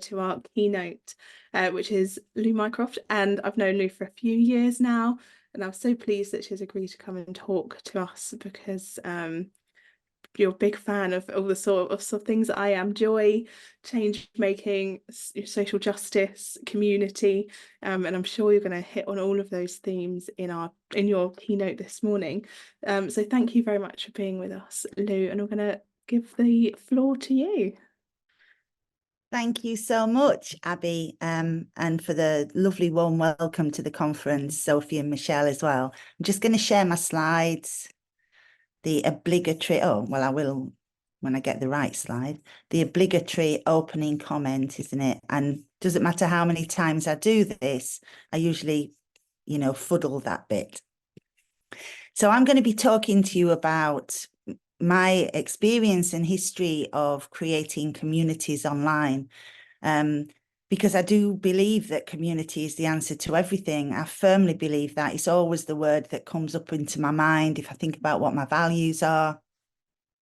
to our Keynote, which is Lou Mycroft, and I've known Lou for a few years now, and I'm so pleased that she's agreed to come and talk to us because you're a big fan of all the sort of things that I am: joy, change making, social justice, community, and I'm sure you're going to hit on all of those themes in your keynote this morning. So thank you very much for being with us, Lou, and I'm going to give the floor to you. Thank you so much, Abby, and for the lovely warm welcome to the conference, Sophie and Michelle as well. I'm just going to share my slides. The obligatory, oh, well, I will when I get the right slide, the obligatory opening comment, isn't it? And doesn't matter how many times I do this, I usually, fuddle that bit. So I'm going to be talking to you about my experience and history of creating communities online, because I do believe that community is the answer to everything. I firmly believe that. It's always the word that comes up into my mind if I think about what my values are.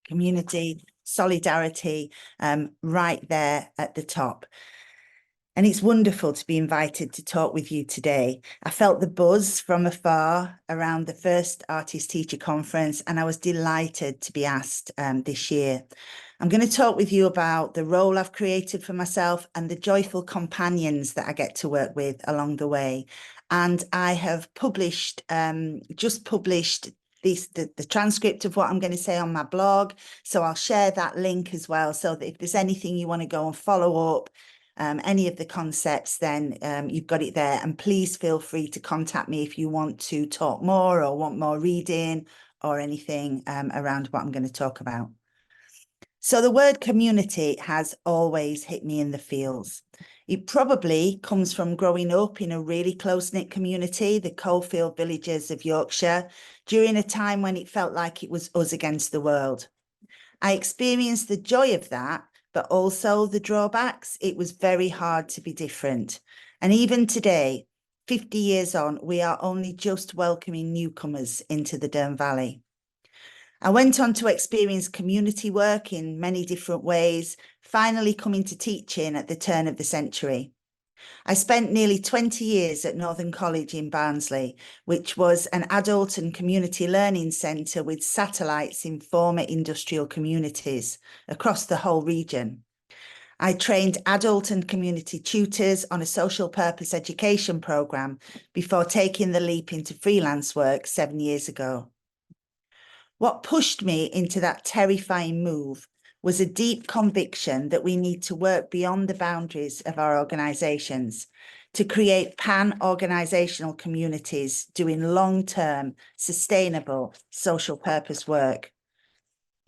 Community, solidarity, right there at the top. And it's wonderful to be invited to talk with you today. I felt the buzz from afar around the first Artist Teacher Conference, and I was delighted to be asked this year. I'm going to talk with you about the role I've created for myself and the joyful companions that I get to work with along the way. And I have just published the transcript of what I'm going to say on my blog. So I'll share that link as well, so that if there's anything you want to go and follow up, any of the concepts, then you've got it there. And please feel free to contact me if you want to talk more or want more reading or anything around what I'm going to talk about. So the word community has always hit me in the feels. It probably comes from growing up in a really close-knit community, the Coalfield Villages of Yorkshire, during a time when it felt like it was us against the world. I experienced the joy of that, but also the drawbacks. It was very hard to be different. And even today, 50 years on, we are only just welcoming newcomers into the Dearne Valley. I went on to experience community work in many different ways, finally coming to teaching at the turn of the century. I spent nearly 20 years at Northern College in Barnsley, which was an adult and community learning centre with satellites in former industrial communities across the whole region. I trained adult and community tutors on a social purpose education programme before taking the leap into freelance work 7 years ago. What pushed me into that terrifying move was a deep conviction that we need to work beyond the boundaries of our organisations to create pan-organisational communities doing long-term, sustainable social purpose work.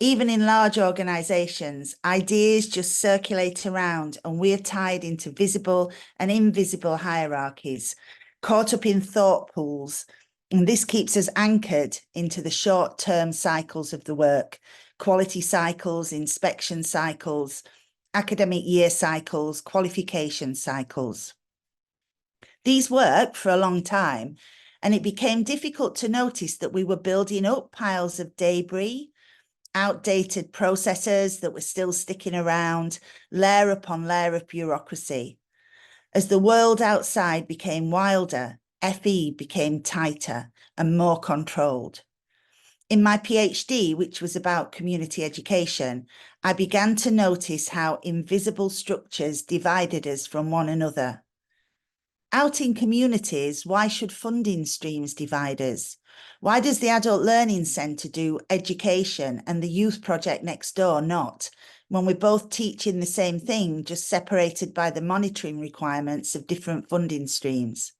Even in large organisations, ideas just circulate around and we're tied into visible and invisible hierarchies, caught up in thought pools. And this keeps us anchored into the short-term cycles of the work, quality cycles, inspection cycles, academic year cycles, qualification cycles. These worked for a long time, and it became difficult to notice that we were building up piles of debris, outdated processes that were still sticking around, layer upon layer of bureaucracy. As the world outside became wilder, FE became tighter and more controlled. In my PhD, which was about community education, I began to notice how invisible structures divided us from one another. Out in communities, why should funding streams divide us? Why does the Adult Learning Centre do education and the youth project next door not, when we're both teaching the same thing, just separated by the monitoring requirements of different funding streams?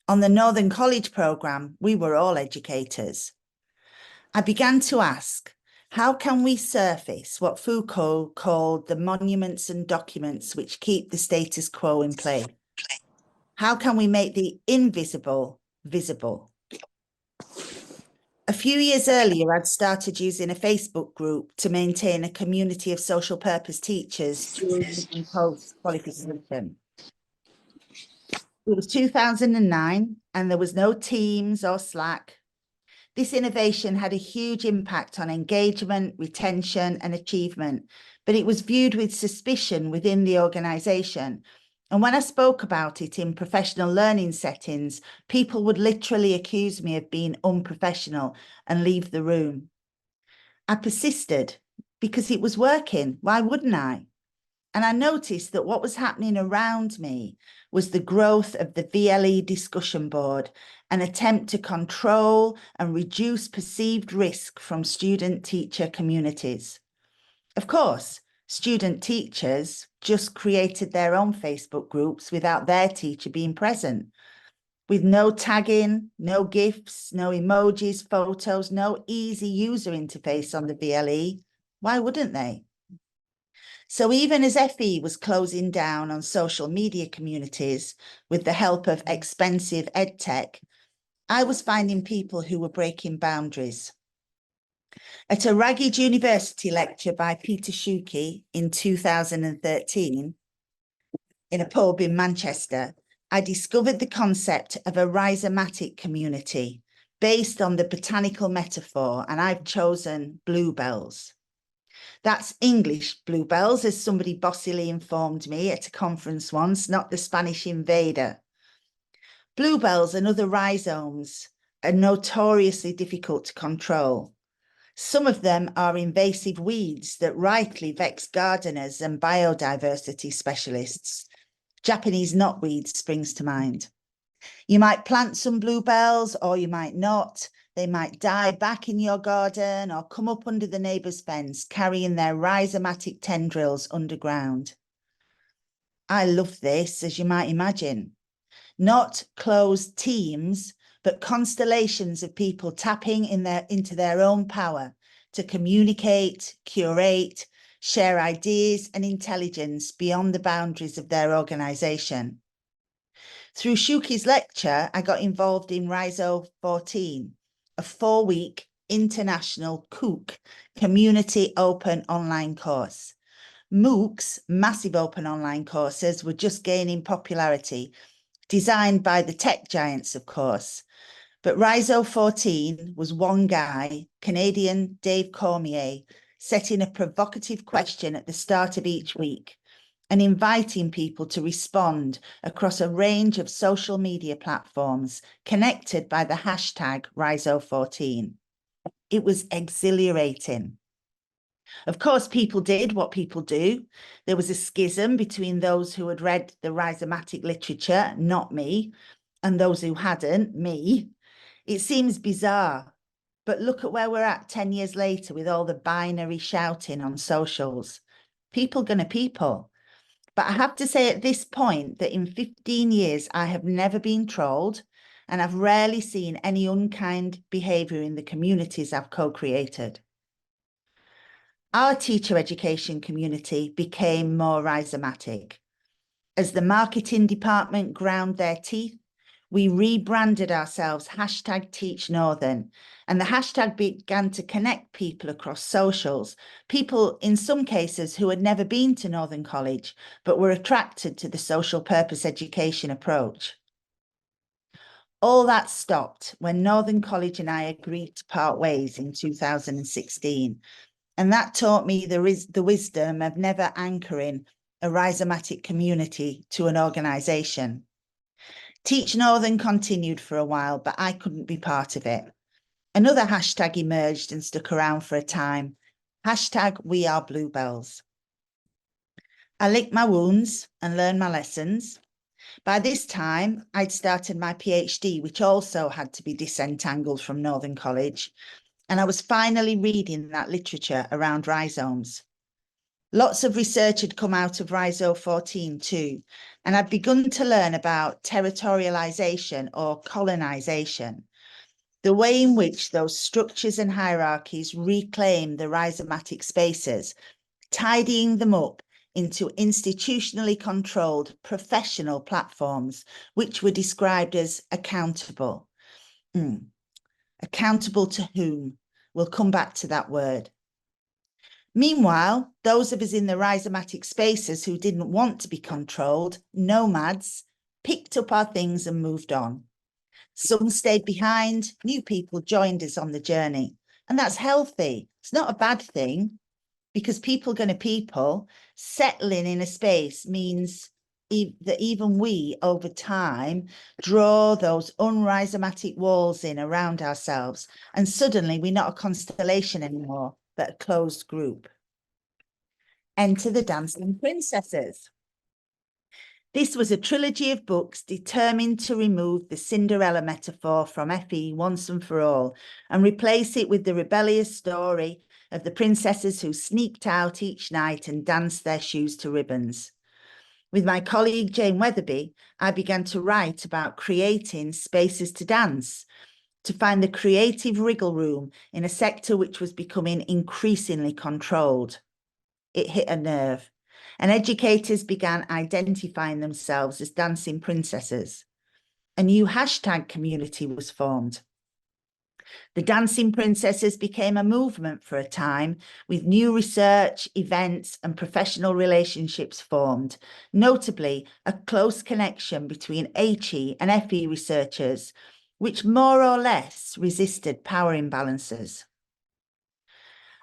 On the Northern College programme, we were all educators. I began to ask, how can we surface what Foucault called the monuments and documents which keep the status quo in place? How can we make the invisible visible? A few years earlier, I'd started using a Facebook group to maintain a community of social purpose teachers during and post-qualification. It was 2009, and there was no Teams or Slack. This innovation had a huge impact on engagement, retention, and achievement, but it was viewed with suspicion within the organisation. And when I spoke about it in professional learning settings, people would literally accuse me of being unprofessional and leave the room. I persisted because it was working. Why wouldn't I? And I noticed that what was happening around me was the growth of the VLE discussion board, an attempt to control and reduce perceived risk from student-teacher communities. Of course, student teachers just created their own Facebook groups without their teacher being present, with no tagging, no GIFs, no emojis, photos, no easy user interface on the VLE. Why wouldn't they? So even as FE was closing down on social media communities with the help of expensive edtech, I was finding people who were breaking boundaries. At a Ragged University lecture by Peter Shuki in 2013, in a pub in Manchester, I discovered the concept of a rhizomatic community based on the botanical metaphor, and I've chosen bluebells. That's English bluebells, as somebody bossily informed me at a conference once, not the Spanish invader. Bluebells and other rhizomes are notoriously difficult to control. Some of them are invasive weeds that rightly vex gardeners and biodiversity specialists. Japanese knotweed springs to mind. You might plant some bluebells or you might not. They might die back in your garden or come up under the neighbour's fence, carrying their rhizomatic tendrils underground. I love this, as you might imagine. Not closed teams, but constellations of people tapping into their own power to communicate, curate, share ideas and intelligence beyond the boundaries of their organisation. Through Shuki's lecture, I got involved in Rhizo 14, a 4-week international COOC, community open online course. MOOCs, massive open online courses, were just gaining popularity, designed by the tech giants, of course. But Rhizo 14 was one guy, Canadian Dave Cormier, setting a provocative question at the start of each week and inviting people to respond across a range of social media platforms connected by the hashtag Rhizo14. It was exhilarating. Of course, people did what people do. There was a schism between those who had read the rhizomatic literature, not me, and those who hadn't, me. It seems bizarre, but look at where we're at 10 years later with all the binary shouting on socials. People gonna people. But I have to say at this point that in 15 years, I have never been trolled, and I've rarely seen any unkind behaviour in the communities I've co-created. Our teacher education community became more rhizomatic. As the marketing department ground their teeth, we rebranded ourselves #TeachNorthern, and the hashtag began to connect people across socials, people in some cases who had never been to Northern College, but were attracted to the social purpose education approach. All that stopped when Northern College and I agreed to part ways in 2016. And that taught me the wisdom of never anchoring a rhizomatic community to an organisation. Teach Northern continued for a while, but I couldn't be part of it. Another hashtag emerged and stuck around for a time. #WeAreBluebells. I licked my wounds and learned my lessons. By this time, I'd started my PhD, which also had to be disentangled from Northern College, and I was finally reading that literature around rhizomes. Lots of research had come out of Rhizo 14 too, and I'd begun to learn about territorialization or colonization, the way in which those structures and hierarchies reclaim the rhizomatic spaces, tidying them up into institutionally controlled professional platforms, which were described as accountable. Accountable to whom? We'll come back to that word. Meanwhile, those of us in the rhizomatic spaces who didn't want to be controlled, nomads, picked up our things and moved on. Some stayed behind, new people joined us on the journey, and that's healthy. It's not a bad thing. because people gonna people, settling in a space means that even we, over time, draw those unrhizomatic walls in around ourselves, and suddenly we're not a constellation anymore, but a closed group. Enter the Dancing Princesses. This was a trilogy of books determined to remove the Cinderella metaphor from FE once and for all and replace it with the rebellious story of the princesses who sneaked out each night and danced their shoes to ribbons. With my colleague Jane Weatherby, I began to write about creating spaces to dance, to find the creative wriggle room in a sector which was becoming increasingly controlled. It hit a nerve, and educators began identifying themselves as dancing princesses. A new hashtag community was formed. The Dancing Princesses became a movement for a time, with new research, events, and professional relationships formed, notably a close connection between HE and FE researchers, which more or less resisted power imbalances.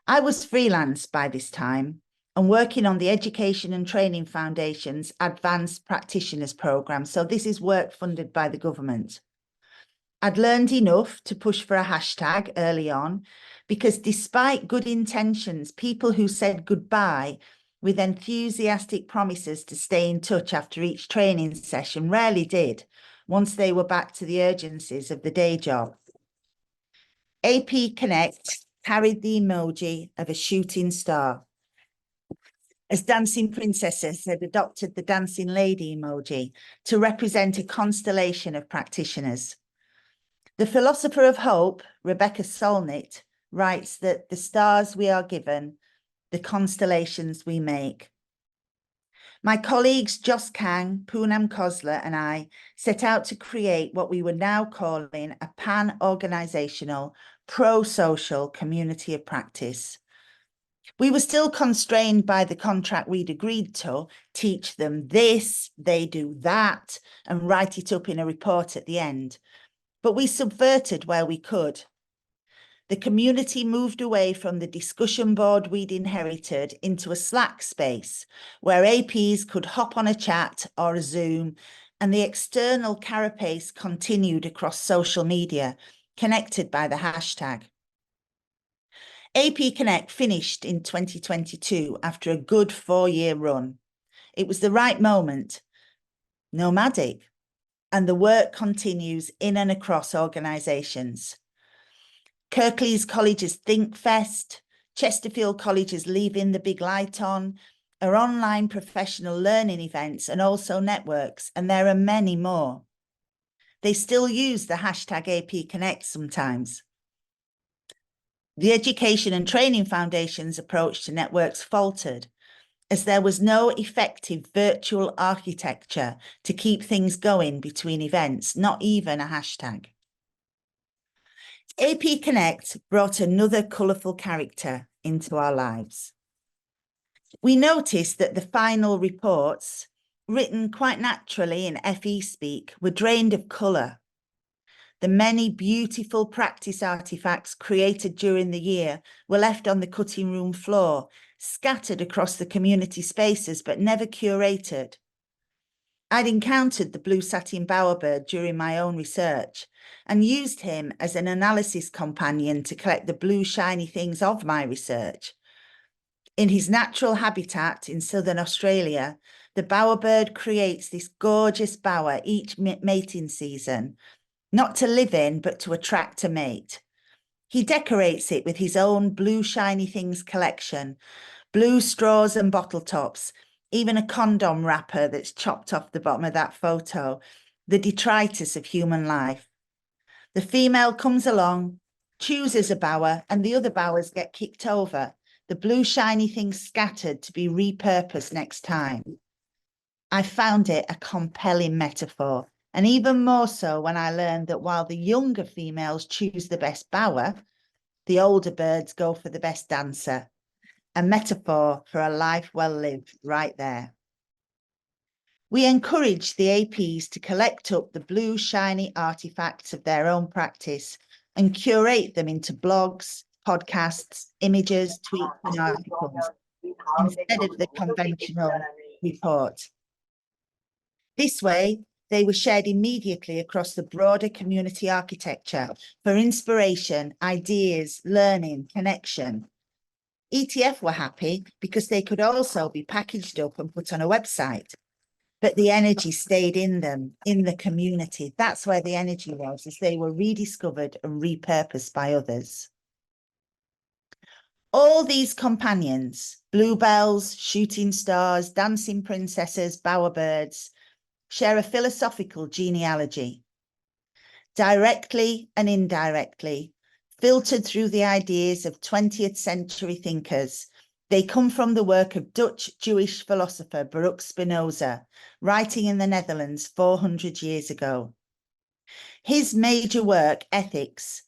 I was freelance by this time and working on the Education and Training Foundation's Advanced Practitioners Programme, so this is work funded by the government. I'd learned enough to push for a hashtag early on, because despite good intentions, people who said goodbye with enthusiastic promises to stay in touch after each training session rarely did, once they were back to the urgencies of the day job. AP Connect carried the emoji of a shooting star, as Dancing Princesses had adopted the dancing lady emoji to represent a constellation of practitioners. The philosopher of hope, Rebecca Solnit, writes that the stars we are given, the constellations we make. My colleagues Jos Kang, Poonam Khosla and I set out to create what we were now calling a pan-organisational, pro-social community of practice. We were still constrained by the contract we'd agreed to teach them this, they do that, and write it up in a report at the end. But we subverted where we could. The community moved away from the discussion board we'd inherited into a Slack space where APs could hop on a chat or a Zoom, and the external carapace continued across social media, connected by the hashtag. AP Connect finished in 2022 after a good 4-year run. It was the right moment, nomadic, and the work continues in and across organisations. Kirklees College's Think Fest, Chesterfield College's Leaving the Big Light On, are online professional learning events and also networks, and there are many more. They still use the hashtag AP Connect sometimes. The Education and Training Foundation's approach to networks faltered, as there was no effective virtual architecture to keep things going between events, not even a hashtag. AP Connect brought another colourful character into our lives. We noticed that the final reports, written quite naturally in FE speak, were drained of colour. The many beautiful practice artefacts created during the year were left on the cutting room floor, scattered across the community spaces, but never curated. I'd encountered the blue satin bowerbird during my own research and used him as an analysis companion to collect the blue shiny things of my research. In his natural habitat in southern Australia, the bowerbird creates this gorgeous bower each mating season, not to live in, but to attract a mate. He decorates it with his own blue shiny things collection, blue straws and bottle tops, even a condom wrapper that's chopped off the bottom of that photo, the detritus of human life. The female comes along, chooses a bower, and the other bowers get kicked over, the blue shiny things scattered to be repurposed next time. I found it a compelling metaphor, and even more so when I learned that while the younger females choose the best bower, the older birds go for the best dancer. A metaphor for a life well lived right there. We encourage the APs to collect up the blue shiny artifacts of their own practice and curate them into blogs, podcasts, images, tweets, and articles instead of the conventional report. This way, they were shared immediately across the broader community architecture for inspiration, ideas, learning, connection. ETF were happy because they could also be packaged up and put on a website, but the energy stayed in them, in the community. That's where the energy was, as they were rediscovered and repurposed by others. All these companions, bluebells, shooting stars, dancing princesses, bowerbirds, share a philosophical genealogy. Directly and indirectly, filtered through the ideas of 20th century thinkers, they come from the work of Dutch Jewish philosopher Baruch Spinoza, writing in the Netherlands 400 years ago. His major work, Ethics,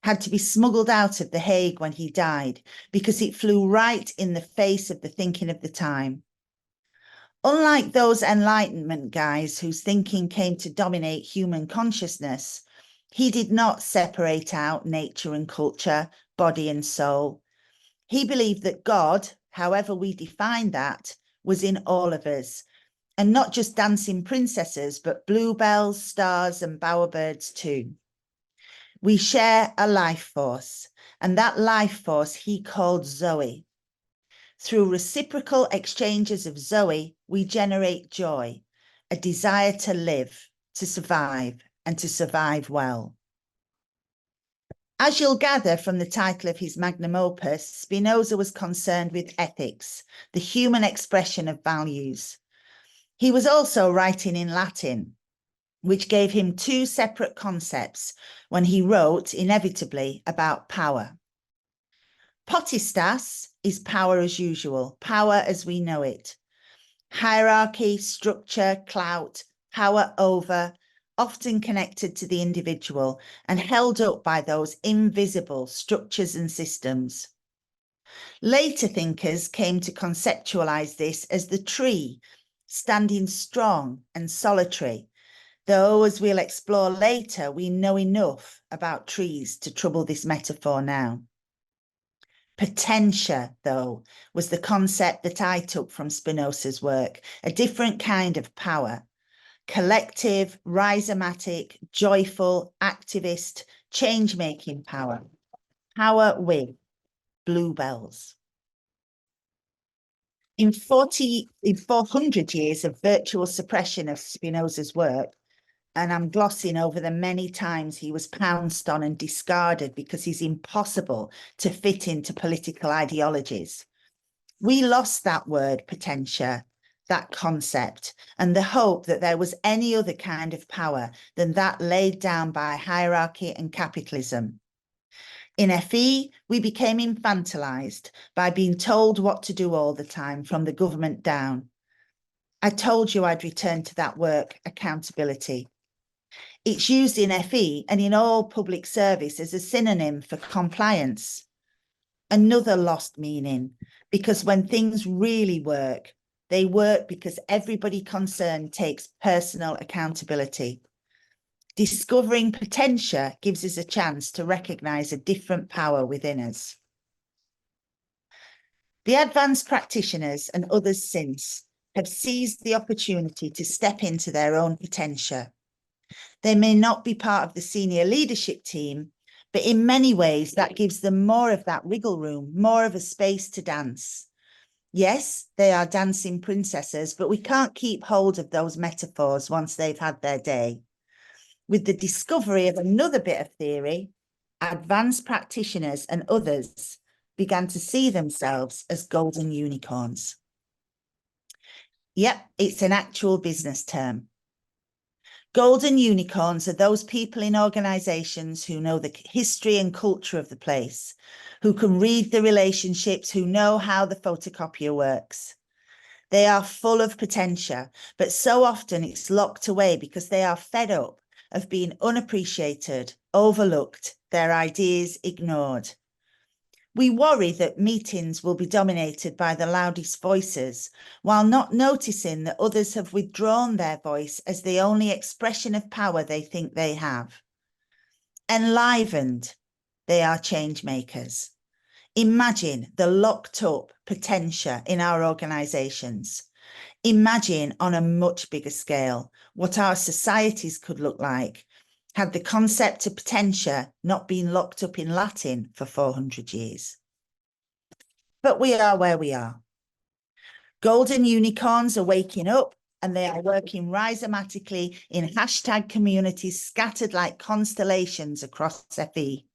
had to be smuggled out of The Hague when he died because it flew right in the face of the thinking of the time. Unlike those Enlightenment guys whose thinking came to dominate human consciousness, he did not separate out nature and culture, body and soul. He believed that God, however we define that, was in all of us, and not just dancing princesses, but bluebells, stars, and bowerbirds too. We share a life force, and that life force he called Zoe. Through reciprocal exchanges of Zoe, we generate joy, a desire to live, to survive, and to survive well. As you'll gather from the title of his magnum opus, Spinoza was concerned with ethics, the human expression of values. He was also writing in Latin, which gave him two separate concepts when he wrote, inevitably, about power. Potestas is power as usual, power as we know it. Hierarchy, structure, clout, power over, often connected to the individual and held up by those invisible structures and systems. Later thinkers came to conceptualize this as the tree, standing strong and solitary, though, as we'll explore later, we know enough about trees to trouble this metaphor now. Potentia, though, was the concept that I took from Spinoza's work, a different kind of power. Collective, rhizomatic, joyful, activist, change-making power. Power with bluebells. In 400 years of virtual suppression of Spinoza's work, and I'm glossing over the many times he was pounced on and discarded because he's impossible to fit into political ideologies. We lost that word, potentia, that concept, and the hope that there was any other kind of power than that laid down by hierarchy and capitalism. In FE, we became infantilized by being told what to do all the time from the government down. I told you I'd return to that work, accountability. It's used in FE and in all public service as a synonym for compliance. Another lost meaning, because when things really work, they work because everybody concerned takes personal accountability. Discovering potentia gives us a chance to recognize a different power within us. The advanced practitioners and others since have seized the opportunity to step into their own potentia. They may not be part of the senior leadership team, but in many ways that gives them more of that wiggle room, more of a space to dance. Yes, they are dancing princesses, but we can't keep hold of those metaphors once they've had their day. With the discovery of another bit of theory, advanced practitioners and others began to see themselves as golden unicorns. Yep, it's an actual business term. Golden unicorns are those people in organizations who know the history and culture of the place, who can read the relationships, who know how the photocopier works. They are full of potential, but so often it's locked away because they are fed up of being unappreciated, overlooked, their ideas ignored. We worry that meetings will be dominated by the loudest voices, while not noticing that others have withdrawn their voice as the only expression of power they think they have. Enlivened, they are change makers. Imagine the locked up potential in our organisations. Imagine on a much bigger scale what our societies could look like had the concept of potential not been locked up in Latin for 400 years. But we are where we are. Golden unicorns are waking up and they are working rhizomatically in hashtag communities scattered like constellations across FE.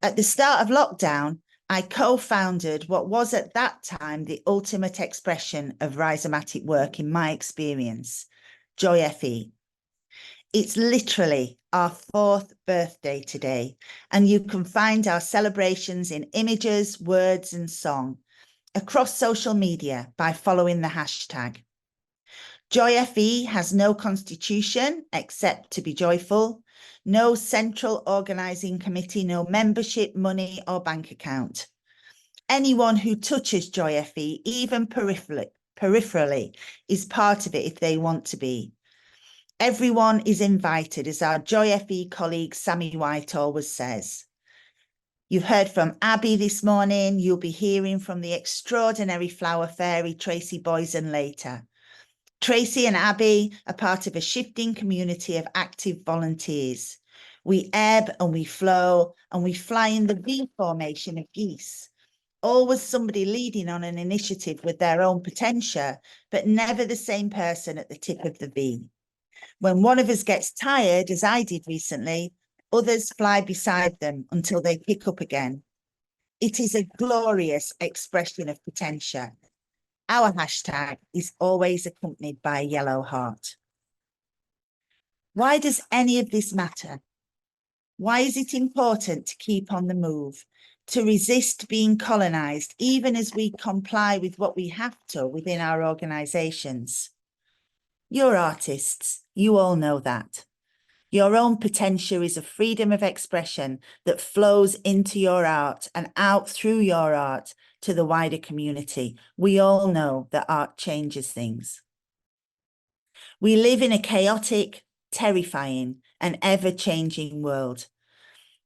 At the start of lockdown, I co-founded what was at that time the ultimate expression of rhizomatic work in my experience, Joy FE. It's literally our 4th birthday today, and you can find our celebrations in images, words, and song across social media by following the hashtag. Joy FE has no constitution except to be joyful, no central organising committee, no membership, money or bank account. Anyone who touches Joy FE, even peripherally, is part of it if they want to be. Everyone is invited, as our Joy FE colleague Sammy White always says. You've heard from Abby this morning. You'll be hearing from the extraordinary flower fairy, Tracy Boysen, later. Tracy and Abby are part of a shifting community of active volunteers. We ebb and we flow and we fly in the V formation of geese. Always somebody leading on an initiative with their own potential, but never the same person at the tip of the V. When one of us gets tired, as I did recently, others fly beside them until they pick up again. It is a glorious expression of potential. Our hashtag is always accompanied by a yellow heart. Why does any of this matter? Why is it important to keep on the move, to resist being colonised, even as we comply with what we have to within our organisations? You're artists, you all know that. Your own potential is a freedom of expression that flows into your art and out through your art to the wider community. We all know that art changes things. We live in a chaotic, terrifying, and ever-changing world.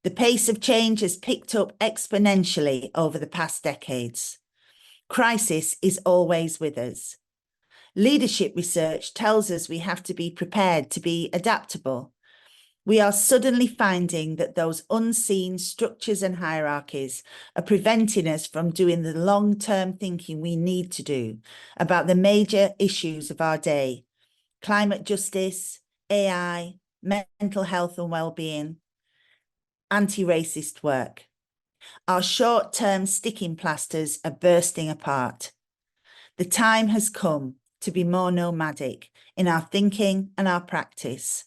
The pace of change has picked up exponentially over the past decades. Crisis is always with us. Leadership research tells us we have to be prepared to be adaptable. We are suddenly finding that those unseen structures and hierarchies are preventing us from doing the long-term thinking we need to do about the major issues of our day: climate justice, AI, mental health and well-being, anti-racist work. Our short-term sticking plasters are bursting apart. The time has come to be more nomadic in our thinking and our practice.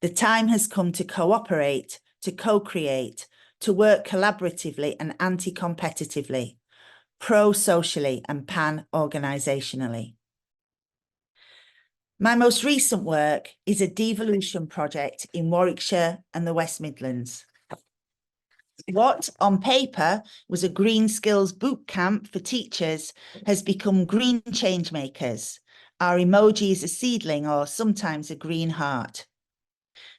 The time has come to cooperate, to co-create, to work collaboratively and anti-competitively, pro-socially and pan-organisationally. My most recent work is a devolution project in Warwickshire and the West Midlands. What on paper was a green skills boot camp for teachers has become green change makers. Our emoji is a seedling or sometimes a green heart.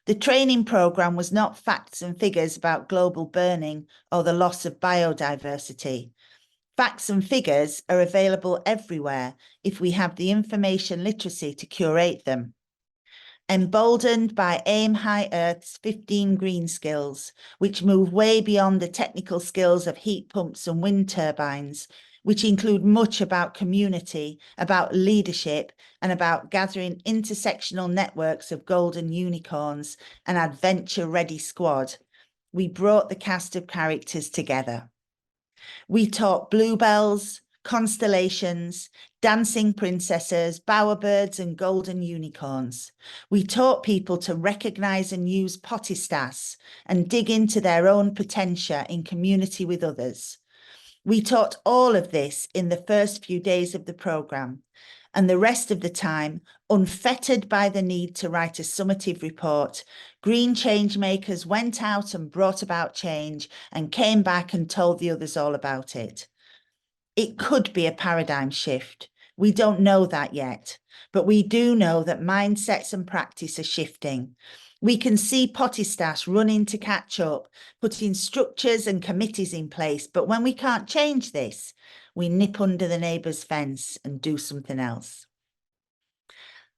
The training programme was not facts and figures about global burning or the loss of biodiversity. Facts and figures are available everywhere if we have the information literacy to curate them. Emboldened by Aim High Earth's 15 green skills, which move way beyond the technical skills of heat pumps and wind turbines, which include much about community, about leadership, and about gathering intersectional networks of golden unicorns, an adventure-ready squad, we brought the cast of characters together. We taught bluebells, constellations, dancing princesses, bowerbirds, and golden unicorns. We taught people to recognise and use potestas and dig into their own potential in community with others. We taught all of this in the first few days of the programme, and the rest of the time, unfettered by the need to write a summative report, green change makers went out and brought about change and came back and told the others all about it. It could be a paradigm shift. We don't know that yet, but we do know that mindsets and practice are shifting. We can see potty stash running to catch up, putting structures and committees in place, but when we can't change this, we nip under the neighbour's fence and do something else.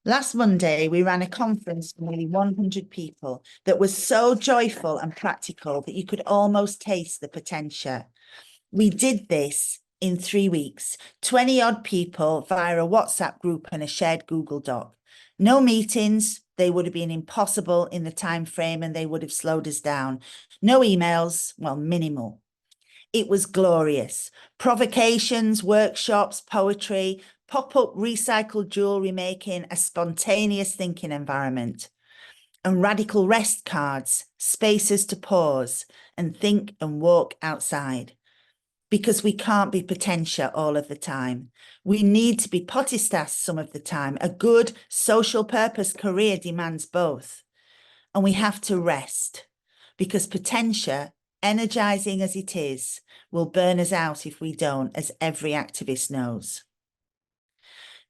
Last Monday, we ran a conference for nearly 100 people that was so joyful and practical that you could almost taste the potential. We did this in 3 weeks, 20 odd people via a WhatsApp group and a shared Google Doc. No meetings, they would have been impossible in the time frame and they would have slowed us down. No emails, well, minimal. It was glorious. Provocations, workshops, poetry, pop-up recycled jewelry making, a spontaneous thinking environment, and radical rest cards, spaces to pause and think and walk outside. Because we can't be potential all of the time. We need to be potty staff some of the time. A good social purpose career demands both. And we have to rest because potential, energizing as it is, will burn us out if we don't, as every activist knows.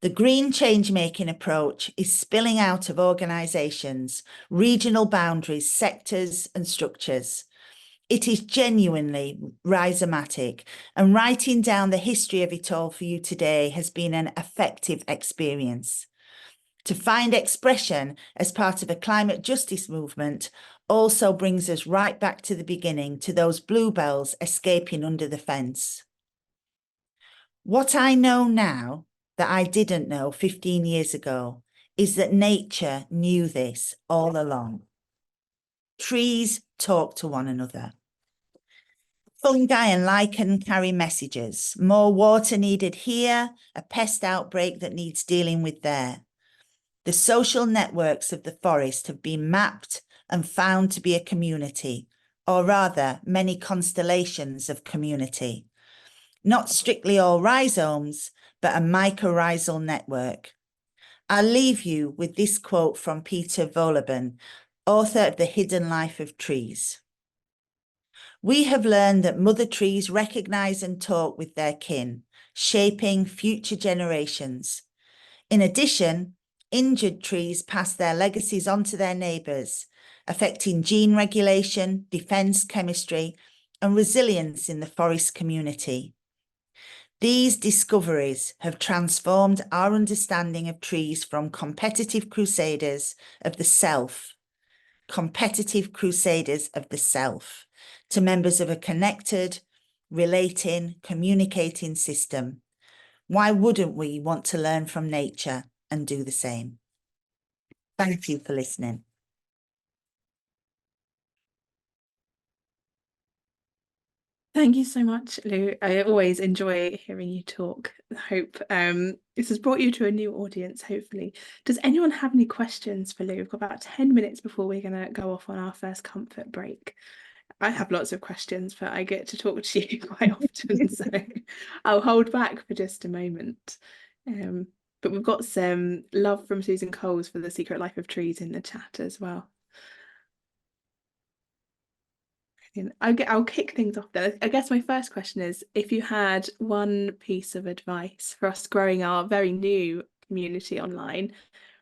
The green change-making approach is spilling out of organisations, regional boundaries, sectors and structures. It is genuinely rhizomatic, and writing down the history of it all for you today has been an effective experience. To find expression as part of a climate justice movement also brings us right back to the beginning, to those bluebells escaping under the fence. What I know now that I didn't know 15 years ago is that nature knew this all along. Trees talk to one another. Fungi and lichen carry messages. More water needed here, a pest outbreak that needs dealing with there. The social networks of the forest have been mapped and found to be a community, or rather many constellations of community. Not strictly all rhizomes, but a mycorrhizal network. I'll leave you with this quote from Peter Voleben, author of The Hidden Life of Trees. We have learned that mother trees recognize and talk with their kin, shaping future generations. In addition, injured trees pass their legacies on to their neighbours, affecting gene regulation, defence chemistry, and resilience in the forest community. These discoveries have transformed our understanding of trees from competitive crusaders of the self, to members of a connected, relating, communicating system. Why wouldn't we want to learn from nature and do the same? Thank you for listening. Thank you so much, Lou. I always enjoy hearing you talk. I hope this has brought you to a new audience, hopefully. Does anyone have any questions for Lou? We've got about 10 minutes before we're going to go off on our first comfort break. I have lots of questions, but I get to talk to you quite often, so I'll hold back for just a moment. But we've got some love from Susan Coles for The Secret Life of Trees in the chat as well. I'll kick things off then. I guess my first question is, if you had one piece of advice for us growing our very new community online,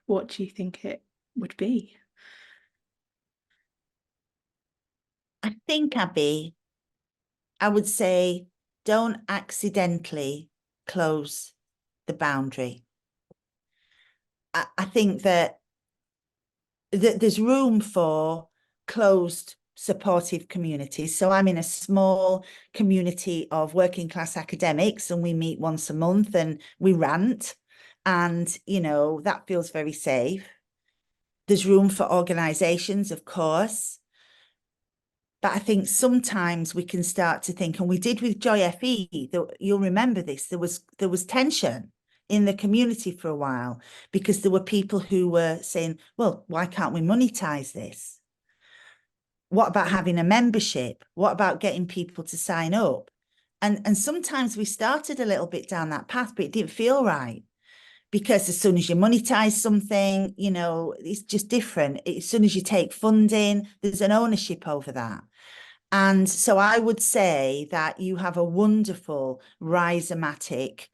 what do you think it would be? I think, Abby, I would say don't accidentally close the boundary. I think that there's room for closed supportive communities. So I'm in a small community of working class academics and we meet once a month and we rant and, you know, that feels very safe. There's room for organisations, of course. But I think sometimes we can start to think, and we did with Joy FE, you'll remember this, there was tension in the community for a while because there were people who were saying, well, why can't we monetize this? What about having a membership? What about getting people to sign up? And sometimes we started a little bit down that path, but it didn't feel right. Because as soon as you monetize something, you know, it's just different. As soon as you take funding, there's an ownership over that. And so I would say that you have a wonderful rhizomatic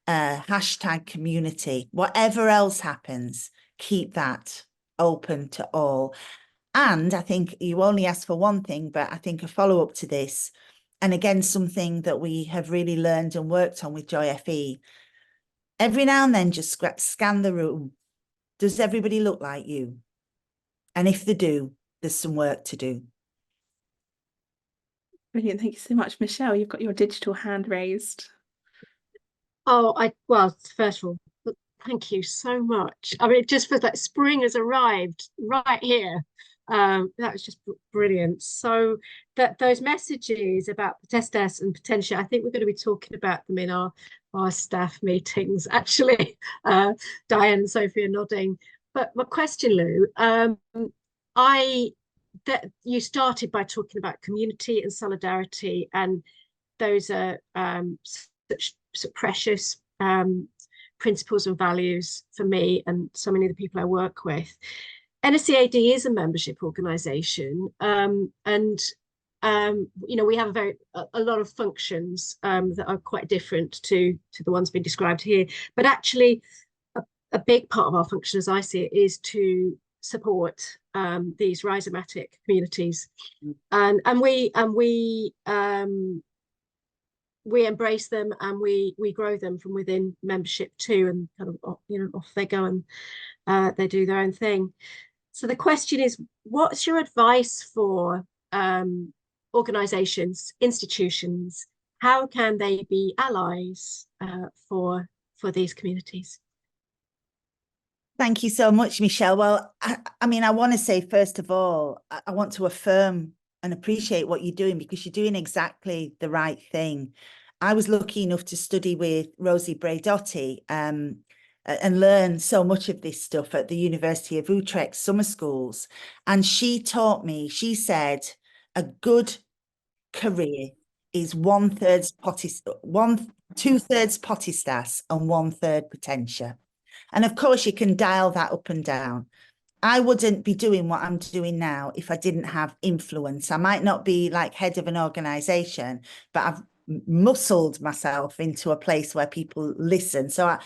hashtag community. Whatever else happens, keep that open to all. And I think you only asked for one thing, but I think a follow-up to this, and again, something that we have really learned and worked on with Joy FE, every now and then just scan the room. Does everybody look like you? And if they do, there's some work to do. Brilliant. Thank you so much, Michelle. You've got your digital hand raised. Oh, well, first of all, thank you so much. I mean, it just feels like spring has arrived right here. That was just brilliant. So that those messages about potestas and potentia, I think we're going to be talking about them in our staff meetings, actually. Diane and Sophie are nodding. But my question, Lou, that you started by talking about community and solidarity, and those are such precious principles and values for me and so many of the people I work with. NSCAD is a membership organisation, and you know, we have a lot of functions that are quite different to the ones being described here. But actually, a big part of our function, as I see it, is to support these rhizomatic communities, and we embrace them, and we grow them from within membership too, and kind of, you know, off they go and they do their own thing. So the question is, what's your advice for organizations, institutions? How can they be allies for these communities? Thank you so much, Michelle. Well, I mean, I want to say, first of all, I want to affirm and appreciate what you're doing, because you're doing exactly the right thing. I was lucky enough to study with Rosie Braidotti and learn so much of this stuff at the University of Utrecht summer schools. And she taught me, she said, a good career is 2/3 potestas and 1/3 potentia. And of course, you can dial that up and down. I wouldn't be doing what I'm doing now if I didn't have influence. I might not be like head of an organization, but I've muscled myself into a place where people listen. So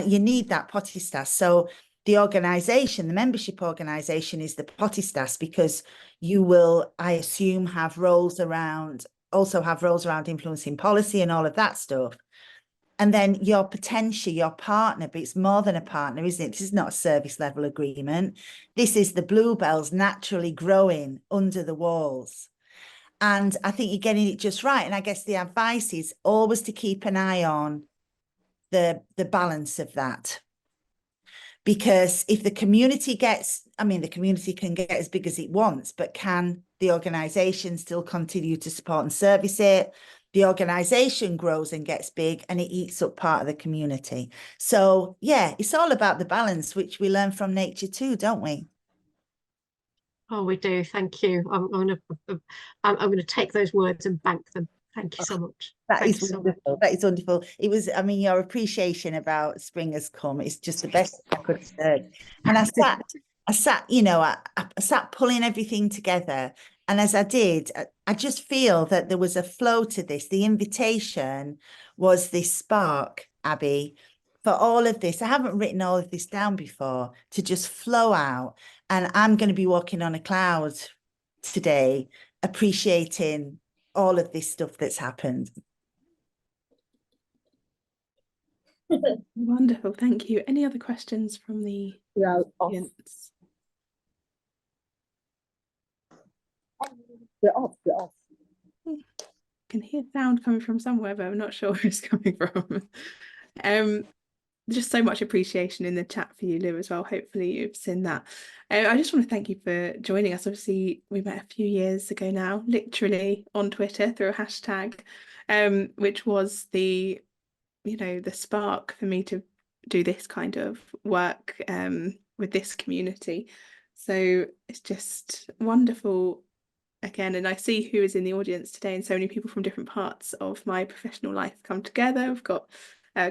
you need that potestas. So the organization, the membership organization, is the potestas, because you will, I assume, have roles around influencing policy and all of that stuff. And then your potentia, your partner, but it's more than a partner, isn't it? This is not a service level agreement. This is the bluebells naturally growing under the walls. And I think you're getting it just right. And I guess the advice is always to keep an eye on the balance of that. Because if the community gets, I mean, the community can get as big as it wants, but can the organisation still continue to support and service it? The organisation grows and gets big, and it eats up part of the community. So yeah, it's all about the balance, which we learn from nature too, don't we? Oh, we do. Thank you. I'm going to take those words and bank them. Thank you so much. That is wonderful. That is wonderful. It was, I mean, your appreciation about spring has come. It's just the best I could have said. And I sat, you know, I sat pulling everything together. And as I did, I just feel that there was a flow to this. The invitation was this spark, Abby, for all of this. I haven't written all of this down before, to just flow out. And I'm going to be walking on a cloud today, appreciating all of this stuff that's happened. Wonderful, thank you. Any other questions from the audience? They're off. I can hear sound coming from somewhere, but I'm not sure where it's coming from. Just so much appreciation in the chat for you, Lou, as well. Hopefully you've seen that. I just want to thank you for joining us. Obviously, we met a few years ago now, literally on Twitter through a hashtag, which was the, you know, the spark for me to do this kind of work with this community. So it's just wonderful again, and I see who is in the audience today, and so many people from different parts of my professional life come together. We've got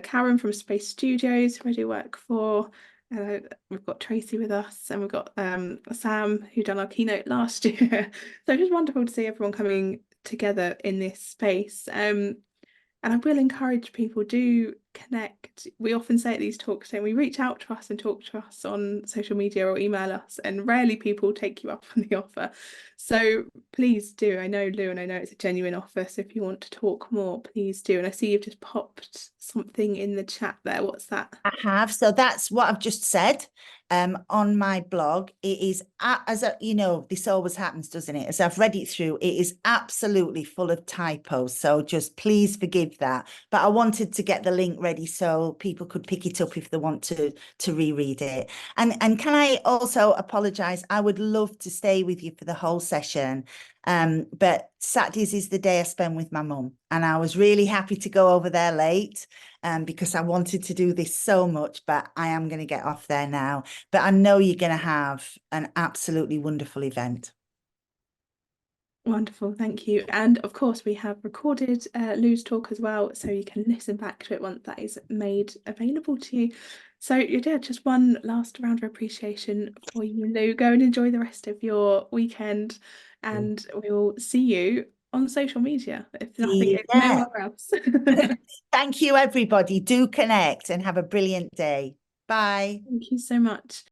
Karen from Space Studios, who I do work for. We've got Tracy with us, and we've got Sam, who done our keynote last year. So it's just wonderful to see everyone coming together in this space. And I will encourage people, do connect. We often say at these talks, saying we reach out to us and talk to us on social media or email us, and rarely people take you up on the offer. So please do. I know, Lou, and I know it's a genuine offer, so if you want to talk more, please do. And I see you've just popped something in the chat there. What's that? I have. So that's what I've just said on my blog. It is, you know, this always happens, doesn't it? As I've read it through, it is absolutely full of typos. So just please forgive that. But I wanted to get the link ready so people could pick it up if they want to reread it. And can I also apologise? I would love to stay with you for the whole session. But Saturdays is the day I spend with my mum, and I was really happy to go over there late because I wanted to do this so much, but I am going to get off there now. But I know you're going to have an absolutely wonderful event. Wonderful, thank you. And of course, we have recorded Lou's talk as well, so you can listen back to it once that is made available to you. So yeah, just one last round of appreciation for you, Lou. Go and enjoy the rest of your weekend, and we'll see you on social media, if nothing, if nowhere else. Thank you, everybody. Do connect and have a brilliant day. Bye. Thank you so much.